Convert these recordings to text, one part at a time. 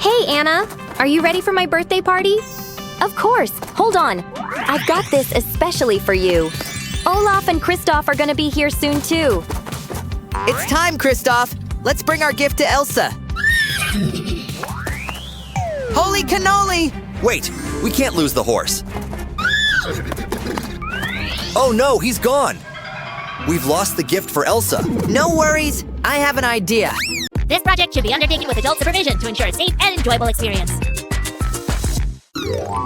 Hey, Anna. Are you ready for my birthday party? Of course. Hold on. I've got this especially for you. Olaf and Kristoff are gonna be here soon, too. It's time, Kristoff. Let's bring our gift to Elsa. Holy cannoli! Wait, we can't lose the horse. Oh no, he's gone. We've lost the gift for Elsa. No worries. I have an idea. This project should be undertaken with adult supervision to ensure a safe and enjoyable experience.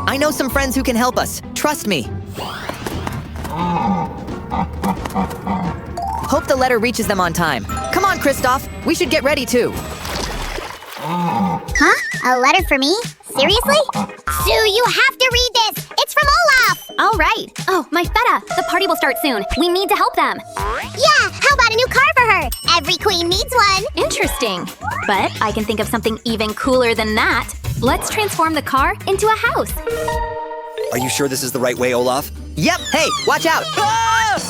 I know some friends who can help us. Trust me. Hope the letter reaches them on time. Come on, Kristoff. We should get ready, too. Huh? A letter for me? Seriously? Sue, you have to read this! It's from Olaf! All right. Oh, my feta. The party will start soon. We need to help them. Yeah, how about a new car for her? Every queen needs one! Interesting. But I can think of something even cooler than that. Let's transform the car into a house. Are you sure this is the right way, Olaf? Yep. Hey, watch out.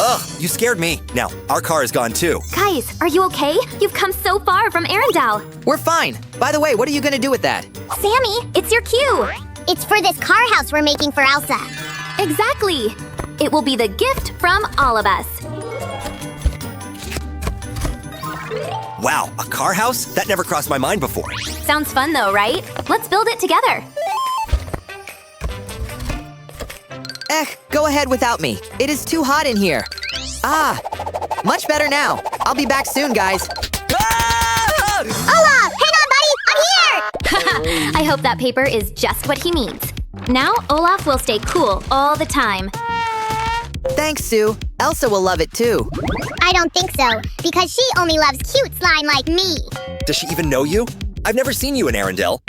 Ugh, you scared me. Now, our car is gone too. Guys, are you okay? You've come so far from Arendelle. We're fine. By the way, what are you gonna do with that? Sammy, it's your cue. It's for this car house we're making for Elsa. Exactly. It will be the gift from all of us. Wow, a car house? That never crossed my mind before. Sounds fun though, right? Let's build it together. Go ahead without me. It is too hot in here. Ah, much better now. I'll be back soon, guys. Ah! Olaf, hang on, buddy! I'm here! I hope that paper is just what he needs. Now, Olaf will stay cool all the time. Thanks, Sue. Elsa will love it too. I don't think so, because she only loves cute slime like me. Does she even know you? I've never seen you in Arendelle.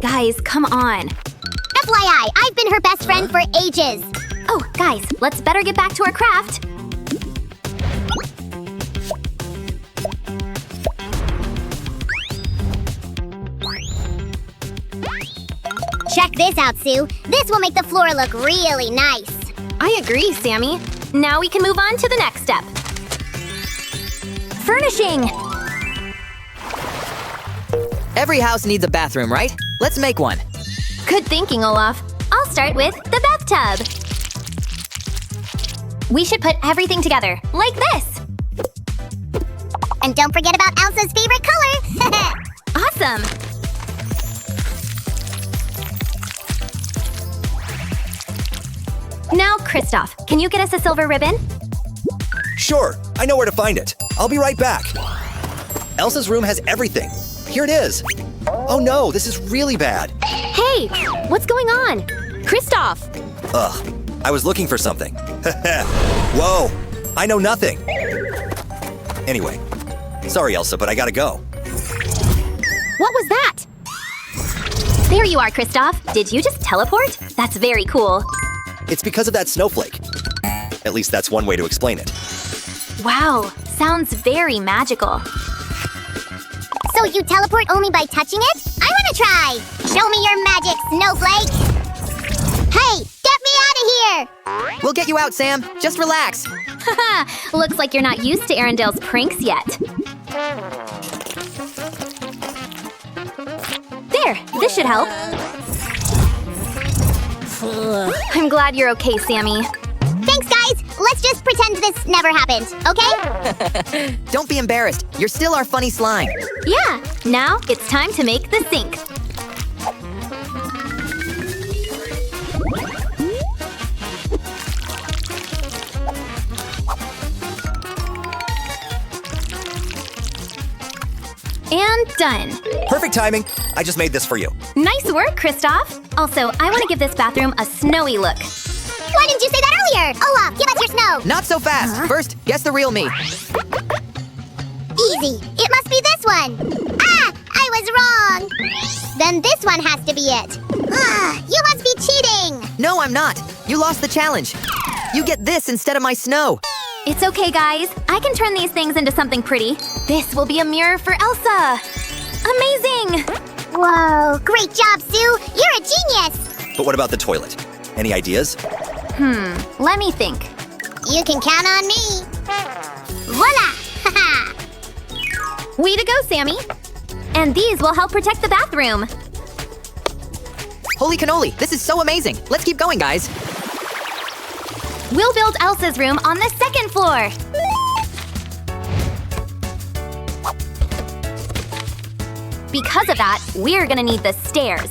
Guys, come on. FYI, I've been her best friend for ages. Oh, guys, let's better get back to our craft. Check this out, Sue. This will make the floor look really nice. I agree, Sammy. Now we can move on to the next step. Furnishing! Every house needs a bathroom, right? Let's make one. Good thinking, Olaf. I'll start with the bathtub. We should put everything together, like this. And don't forget about Elsa's favorite color. Awesome! Now, Kristoff, can you get us a silver ribbon? Sure, I know where to find it. I'll be right back. Elsa's room has everything. Here it is. Oh no, this is really bad. Hey, what's going on? Kristoff! Ugh, I was looking for something. Whoa, I know nothing. Anyway, sorry Elsa, but I gotta go. What was that? There you are, Kristoff. Did you just teleport? That's very cool. It's because of that snowflake. At least that's one way to explain it. Wow, sounds very magical. So you teleport only by touching it? I wanna try! Show me your magic, snowflake! Hey, get me out of here! We'll get you out, Sam. Just relax. Haha, looks like you're not used to Arendelle's pranks yet. There, this should help. I'm glad you're okay, Sammy. Thanks, guys! Let's just pretend this never happened, okay? Don't be embarrassed. You're still our funny slime. Yeah, now it's time to make the sink. And done. Perfect timing. I just made this for you. Nice work, Kristoff. Also, I want to give this bathroom a snowy look. Why didn't you say that earlier? Olaf, give us your snow! Not so fast. First, guess the real me. Easy. It must be this one. Ah! I was wrong! Then this one has to be it. Ugh, you must be cheating! No, I'm not. You lost the challenge. You get this instead of my snow. It's okay, guys. I can turn these things into something pretty. This will be a mirror for Elsa. Amazing! Whoa, great job, Sue! You're a genius! But what about the toilet? Any ideas? Let me think. You can count on me. Voila! Haha! Way to go, Sammy. And these will help protect the bathroom. Holy cannoli, this is so amazing. Let's keep going, guys. We'll build Elsa's room on the second floor. Because of that, we're gonna need the stairs.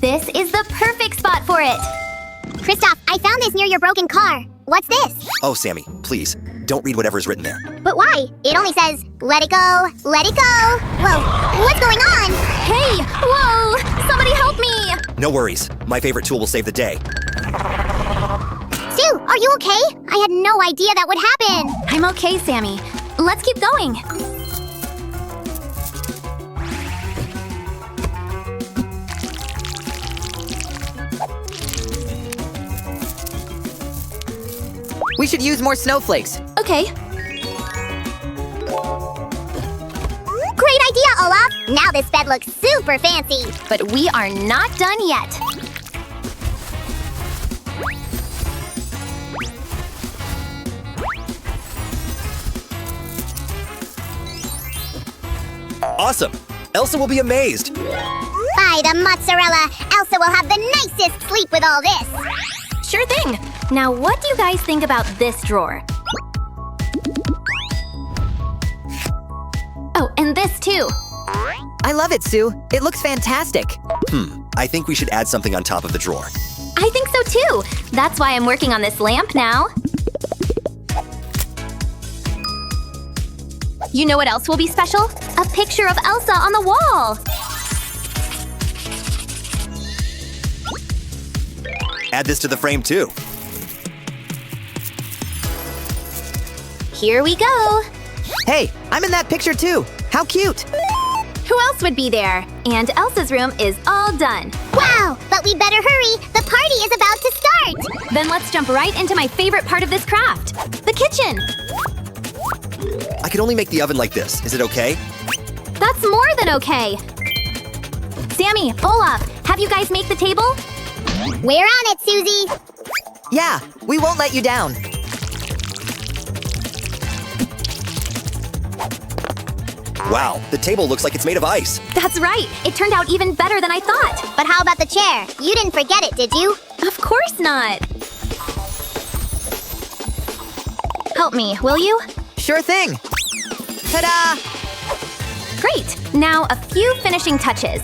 This is the perfect spot for it. Kristoff, I found this near your broken car. What's this? Oh, Sammy, please, don't read whatever's written there. But why? It only says, let it go, let it go. Whoa, what's going on? Hey, whoa, somebody help me. No worries. My favorite tool will save the day. Sue, are you okay? I had no idea that would happen. I'm okay, Sammy. Let's keep going. We should use more snowflakes. Okay. Great idea, Olaf. Now this bed looks super fancy. But we are not done yet. Awesome! Elsa will be amazed. By the mozzarella, Elsa will have the nicest sleep with all this. Sure thing. Now, what do you guys think about this drawer? Oh, and this too. I love it, Sue. It looks fantastic. I think we should add something on top of the drawer. I think so too. That's why I'm working on this lamp now. You know what else will be special? A picture of Elsa on the wall. Add this to the frame too. Here we go. Hey, I'm in that picture too. How cute. Who else would be there? And Elsa's room is all done. Wow, but we better hurry. The party is about to start. Then let's jump right into my favorite part of this craft, the kitchen. I can only make the oven like this. Is it okay? That's more than okay. Sammy, Olaf, have you guys make the table? We're on it, Susie. Yeah, we won't let you down. Wow, the table looks like it's made of ice. That's right. It turned out even better than I thought. But how about the chair? You didn't forget it, did you? Of course not. Help me, will you? Sure thing. Ta-da! Great. Now a few finishing touches.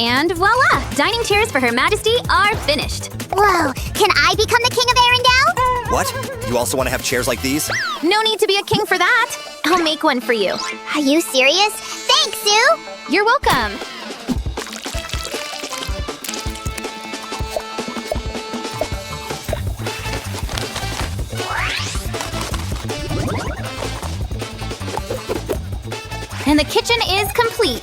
And voila! Dining chairs for Her Majesty are finished. Whoa, can I become the king of Arendelle? What? You also want to have chairs like these? No need to be a king for that. I'll make one for you. Are you serious? Thanks, Sue. You're welcome. And the kitchen is complete.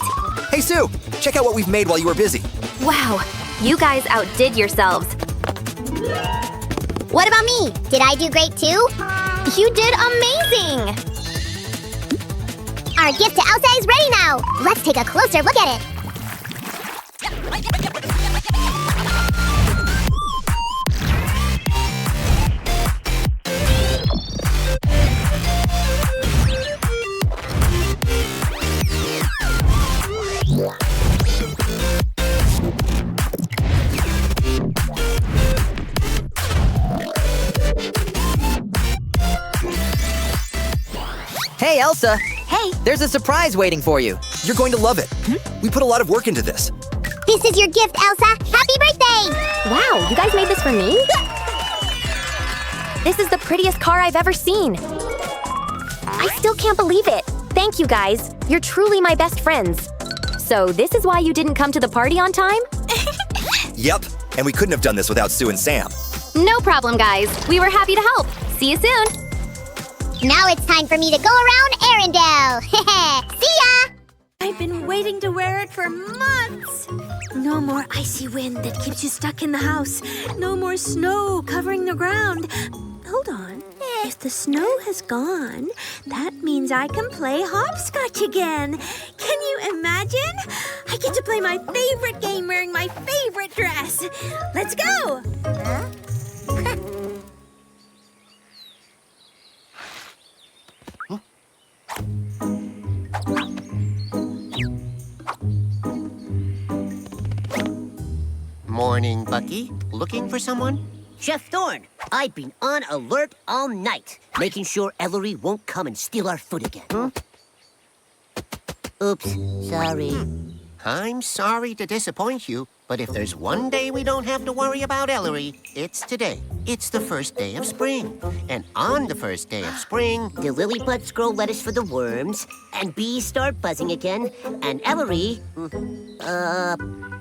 Hey, Sue, check out what we've made while you were busy. Wow, you guys outdid yourselves. What about me? Did I do great too? You did amazing! Our gift to Elsa is ready now. Let's take a closer look at it. Hey, Elsa. Hey, There's a surprise waiting for you. You're going to love it. We put a lot of work into this. This is your gift, Elsa. Happy birthday! wow, you guys made this for me? This is the prettiest car I've ever seen. I still can't believe it. Thank you guys. You're truly my best friends. So this is why you didn't come to the party on time? Yep, and we couldn't have done this without Sue and Sam. No problem, guys. We were happy to help. See you soon. Now it's time for me to go around Arendelle. See ya! I've been waiting to wear it for months. No more icy wind that keeps you stuck in the house. No more snow covering the ground. Hold on. If the snow has gone, that means I can play hopscotch again. Can you imagine? I get to play my favorite game wearing my favorite dress. Let's go! Morning, Bucky. Looking for someone? Chef Thorne, I've been on alert all night, making sure Ellery won't come and steal our food again. Oops, sorry. I'm sorry to disappoint you, but if there's one day we don't have to worry about Ellery, it's today. It's the first day of spring. And on the first day of spring... The lily buds grow lettuce for the worms, and bees start buzzing again, and Ellery...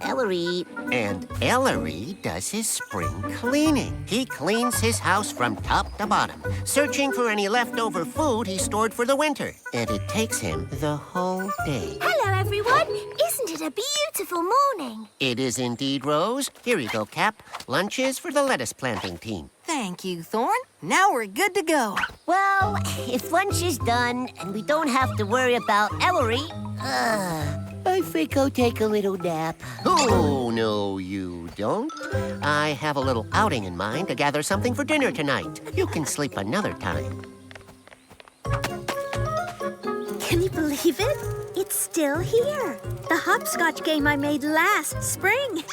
Ellery... And Ellery does his spring cleaning. He cleans his house from top to bottom, searching for any leftover food he stored for the winter. And it takes him the whole day. Hello, everyone. Isn't it a beautiful morning? It is indeed, Rose. Here you go, Cap. Lunch is for the lettuce planting team. Thank you, Thorne. Now we're good to go. Well, if lunch is done and we don't have to worry about Ellery, I think I'll take a little nap. Oh, no, you don't. I have a little outing in mind to gather something for dinner tonight. You can sleep another time. Can you believe it? It's still here. The hopscotch game I made last spring.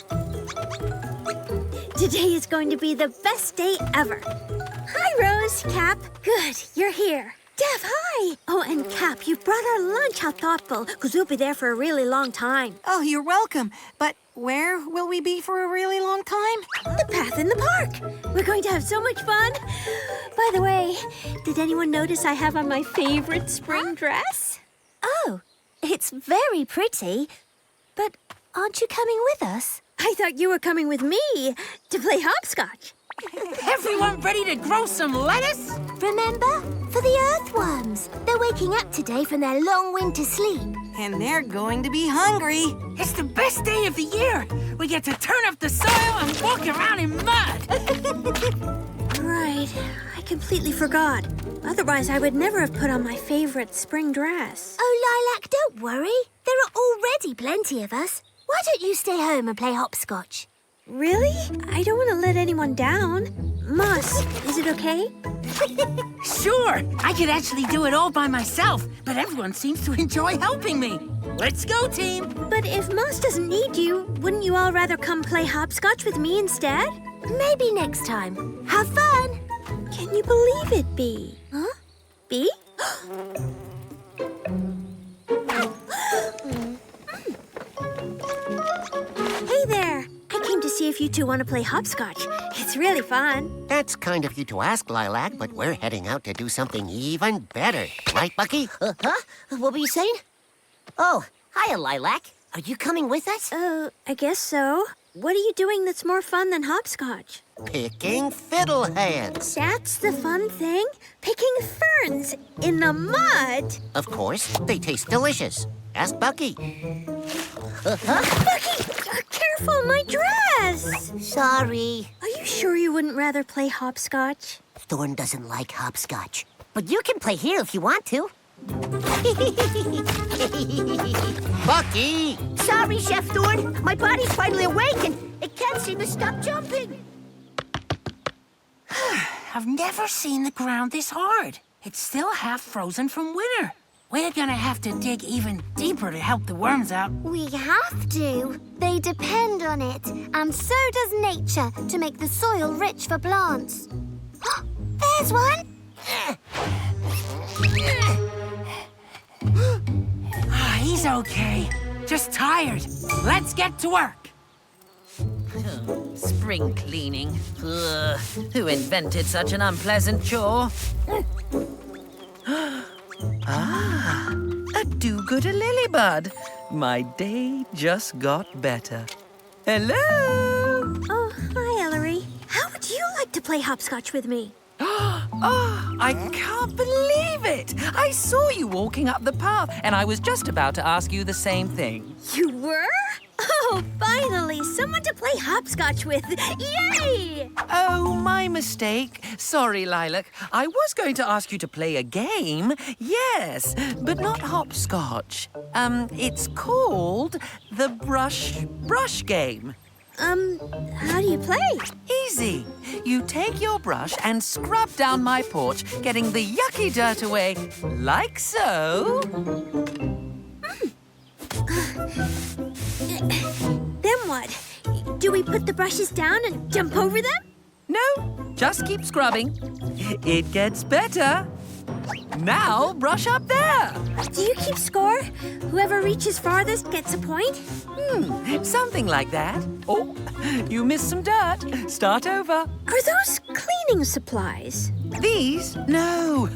Today is going to be the best day ever. Hi, Rose, Cap. Good, you're here. Dev, hi. Oh, and Cap, you brought our lunch. How thoughtful, because we'll be there for a really long time. Oh, you're welcome. But where will we be for a really long time? The path in the park. We're going to have so much fun. By the way, did anyone notice I have on my favorite spring dress? Oh, it's very pretty. But aren't you coming with us? I thought you were coming with me to play hopscotch. Everyone ready to grow some lettuce? Remember? For the earthworms. They're waking up today from their long winter sleep. And they're going to be hungry. It's the best day of the year. We get to turn up the soil and walk around in mud. Right. I completely forgot. Otherwise, I would never have put on my favorite spring dress. Oh, Lilac, don't worry. There are already plenty of us. Why don't you stay home and play hopscotch? Really? I don't want to let anyone down. Moss, is it okay? Sure, I could actually do it all by myself, but everyone seems to enjoy helping me. Let's go, team. But if Moss doesn't need you, wouldn't you all rather come play hopscotch with me instead? Maybe next time. Have fun. Can you believe it, Bee? Huh? Bee? Hey there. I came to see if you two want to play hopscotch. It's really fun. That's kind of you to ask, Lilac, but we're heading out to do something even better. Right, Bucky? Huh? What were you saying? Oh, hiya, Lilac. Are you coming with us? I guess so. What are you doing that's more fun than hopscotch? Picking fiddleheads. That's the fun thing? Picking ferns in the mud. Of course, they taste delicious. Ask Bucky. Bucky, careful, my dress. Sorry. Are you sure you wouldn't rather play hopscotch? Thorne doesn't like hopscotch. But you can play here if you want to. Bucky! Sorry, Chef Thorne. My body's finally awake and it can't seem to stop jumping. I've never seen the ground this hard. It's still half frozen from winter. We're gonna have to dig even deeper to help the worms out. We have to. They depend on it. And so does nature to make the soil rich for plants. There's one. He's okay. Just tired. Let's get to work. Spring cleaning. Ugh, who invented such an unpleasant chore? A do-gooder lilybud. My day just got better. Hello! Oh, hi, Ellery. How would you like to play hopscotch with me? Oh, I can't believe it! I saw you walking up the path, and I was just about to ask you the same thing. You were? Oh, finally, someone to play hopscotch with. Yay! Oh, my mistake. Sorry, Lilac. I was going to ask you to play a game, yes, but not hopscotch. It's called the brush game. How do you play? Easy. You take your brush and scrub down my porch, getting the yucky dirt away, like so. Then what? Do we put the brushes down and jump over them? No, just keep scrubbing. It gets better. Now brush up there. Do you keep score? Whoever reaches farthest gets a point? Something like that. Oh, you missed some dirt. Start over. Are those cleaning supplies? These? No,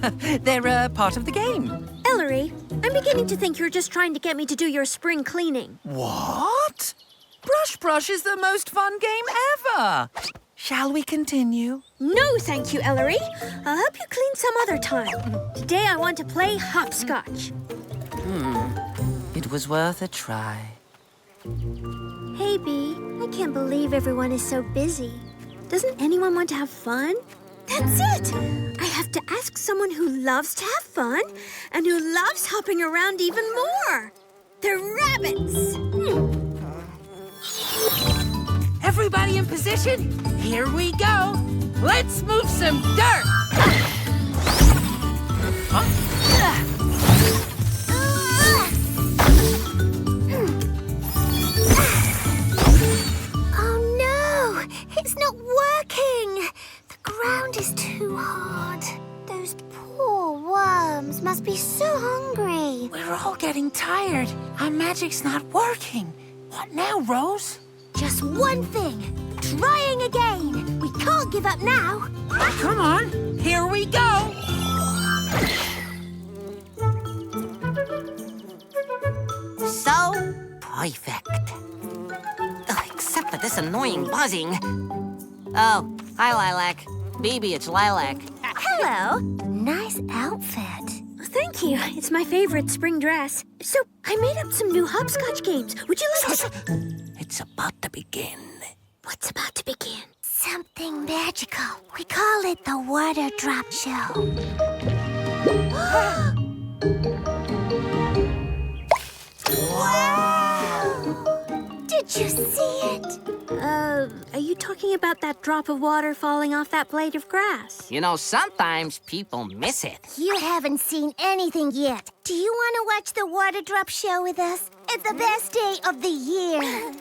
they're part of the game. Ellery, I'm beginning to think you're just trying to get me to do your spring cleaning. What? Brush is the most fun game ever. Shall we continue? No, thank you, Ellery. I'll help you clean some other time. Today I want to play hopscotch. It was worth a try. Hey, Bee, I can't believe everyone is so busy. Doesn't anyone want to have fun? That's it! I have to ask someone who loves to have fun and who loves hopping around even more. They're rabbits. Everybody in position? Here we go. Let's move some dirt. Oh no! It's not working! The ground is too hard. Those poor worms must be so hungry. We're all getting tired. Our magic's not working. What now, Rose? Just one thing. Trying again. We can't give up now. Come on. Here we go. So perfect. Except for this annoying buzzing. Oh, hi, Lilac. Baby, it's Lilac. Hello. Nice outfit. Thank you. It's my favorite spring dress. So, I made up some new hopscotch games. Would you like to... It's about to begin. What's about to begin? Something magical. We call it the water drop show. Wow! Did you see it? Are you talking about that drop of water falling off that blade of grass? You know, sometimes people miss it. You haven't seen anything yet. Do you want to watch the water drop show with us? It's the best day of the year.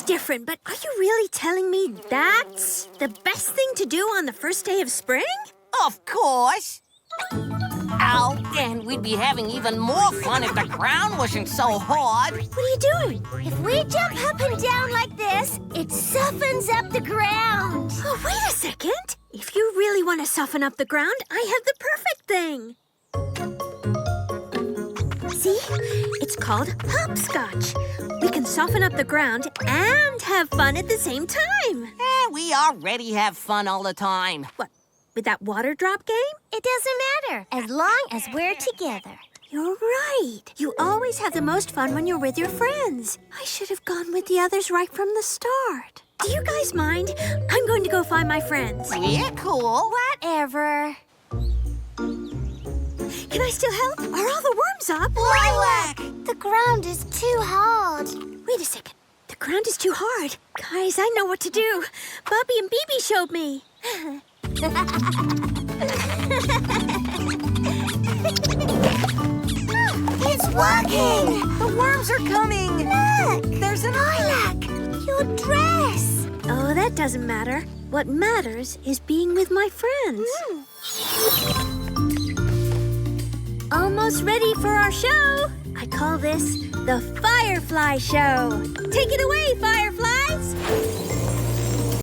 Different, but are you really telling me that's the best thing to do on the first day of spring? Of course. Oh, and we'd be having even more fun if the ground wasn't so hard. What are you doing? If we jump up and down like this, it softens up the ground. Oh, wait a second. If you really want to soften up the ground, I have the perfect thing. See? It's called hopscotch. We can soften up the ground and have fun at the same time. We already have fun all the time. What, with that water drop game? It doesn't matter, as long as we're together. You're right. You always have the most fun when you're with your friends. I should have gone with the others right from the start. Do you guys mind? I'm going to go find my friends. Yeah, cool. Whatever. Can I still help? Are all the worms up? Lilac! The ground is too hard. Wait a second. The ground is too hard. Guys, I know what to do. Bubby and Bibi showed me. It's working! The worms are coming. Look! There's an Lilac! Your dress! Oh, that doesn't matter. What matters is being with my friends. Almost ready for our show. I call this the Firefly Show. Take it away, Fireflies!